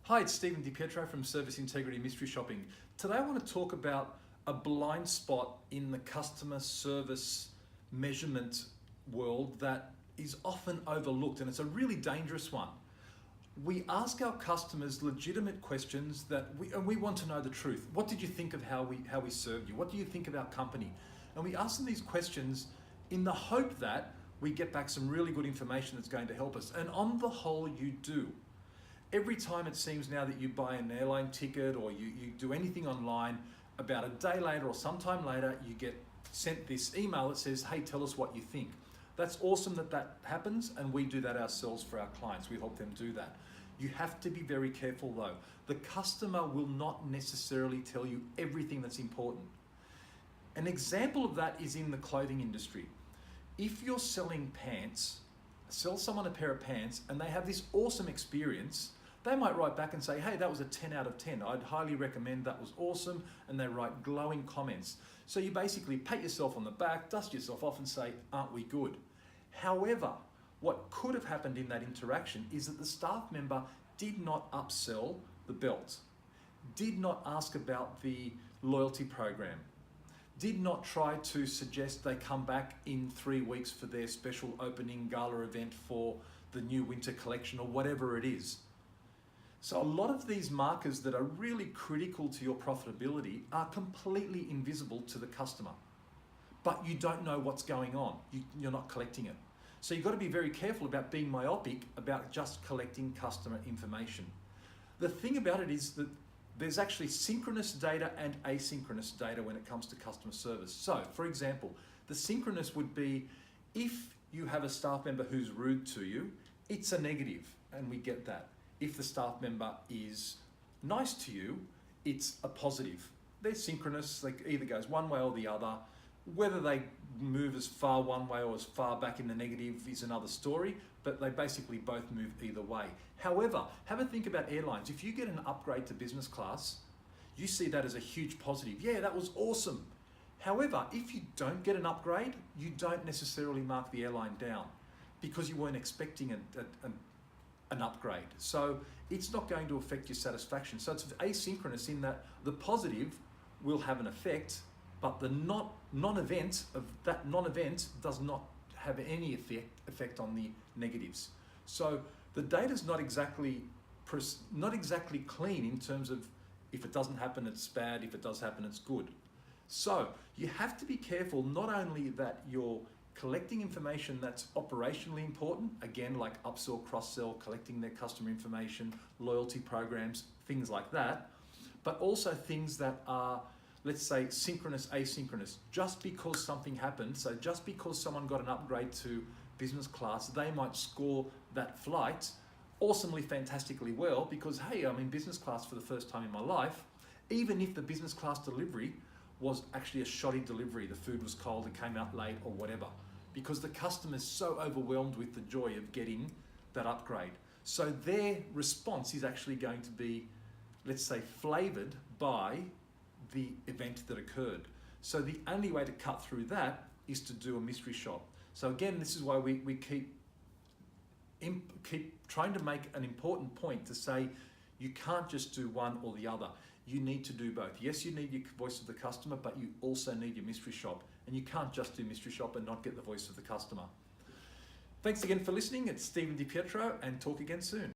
Hi, it's Stephen DiPietro from Service Integrity Mystery Shopping. Today I want to talk about a blind spot in the customer service measurement world that is often overlooked, and it's a really dangerous one. We ask our customers legitimate questions and we want to know the truth. What did you think of how we served you? What do you think of our company? And we ask them these questions in the hope that we get back some really good information that's going to help us. And on the whole, you do. Every time it seems now that you buy an airline ticket or you do anything online, about a day later or sometime later, you get sent this email that says, hey, tell us what you think. That's awesome that happens, and we do that ourselves for our clients. We help them do that. You have to be very careful though. The customer will not necessarily tell you everything that's important. An example of that is in the clothing industry. If you're selling pants, sell someone a pair of pants and they have this awesome experience, they might write back and say, hey, that was a 10 out of 10. I'd highly recommend, that was awesome. And they write glowing comments. So you basically pat yourself on the back, dust yourself off and say, aren't we good? However, what could have happened in that interaction is that the staff member did not upsell the belt, did not ask about the loyalty program, did not try to suggest they come back in 3 weeks for their special opening gala event for the new winter collection or whatever it is. So a lot of these markers that are really critical to your profitability are completely invisible to the customer, but you don't know what's going on. You're not collecting it. So you've got to be very careful about being myopic about just collecting customer information. The thing about it is that there's actually synchronous data and asynchronous data when it comes to customer service. So, for example, the synchronous would be if you have a staff member who's rude to you, it's a negative, and we get that. If the staff member is nice to you, it's a positive. They're synchronous, like either goes one way or the other. Whether they move as far one way or as far back in the negative is another story, but they basically both move either way. However, have a think about airlines. If you get an upgrade to business class, you see that as a huge positive. Yeah, that was awesome. However, if you don't get an upgrade, you don't necessarily mark the airline down because you weren't expecting an upgrade. So it's not going to affect your satisfaction. So it's asynchronous in that the positive will have an effect, but the non-event of that non-event does not have any effect on the negatives. So the data's not exactly clean in terms of if it doesn't happen, it's bad. If it does happen, it's good. So you have to be careful not only that you're collecting information that's operationally important, again, like upsell, cross-sell, collecting their customer information, loyalty programs, things like that, but also things that are, let's say, synchronous, asynchronous. Just because something happened, so just because someone got an upgrade to business class, they might score that flight awesomely, fantastically well because, hey, I'm in business class for the first time in my life, even if the business class delivery was actually a shoddy delivery, the food was cold, it came out late or whatever, because the customer's so overwhelmed with the joy of getting that upgrade. So their response is actually going to be, let's say, flavored by the event that occurred. So the only way to cut through that is to do a mystery shop. So again, this is why we keep trying to make an important point to say you can't just do one or the other. You need to do both. Yes, you need your voice of the customer, but you also need your mystery shop. And you can't just do mystery shop and not get the voice of the customer. Thanks again for listening. It's Stephen DiPietro, and talk again soon.